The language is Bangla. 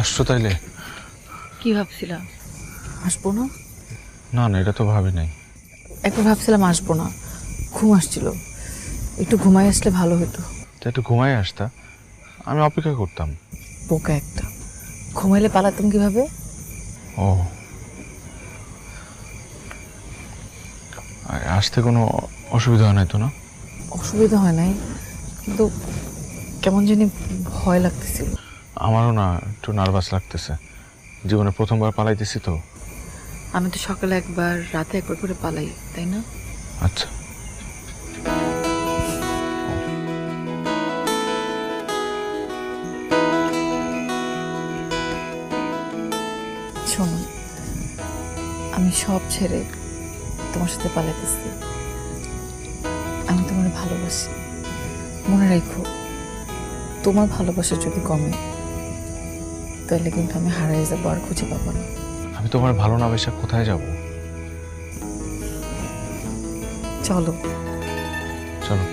আসছো তাইলে? কি ভাবছিলাম আসবো না? না না, এটা তো ভাবি নাই। একবার ভাবছিলাম আসবো না, ঘুম আসছিল, একটু ঘুমাই আসলে ভালো হতো। তা একটু ঘুমাই আসতা, আমি অপেক্ষা করতাম। বোকা একটা, ঘুমাইলে পালাতাম কিভাবে? ও, আসতে কোনো অসুবিধা হয় নাই তো না? অসুবিধা হয় নাই, কিন্তু কেমন জানি ভয় লাগতেছিল। আমারও না, একটু নার্ভাস লাগতেছে। জীবনে প্রথমবার পালাইতেছি তো। আমি তো সকালে একবার, রাতে একবার করে পালাই, তাই না? আচ্ছা। শোনো, আমি সব ছেড়ে তোমার সাথে পালাইতেছি। আমি তোমার ভালোবাসি, মনে রাখো, তোমার ভালোবাসা যদি কমে তাহলে কিন্তু আমি হারাই যাবো, আর খুঁজে পাবো না। আমি তোমার ভালো না বেশা কোথায় যাব? চলো। চলো।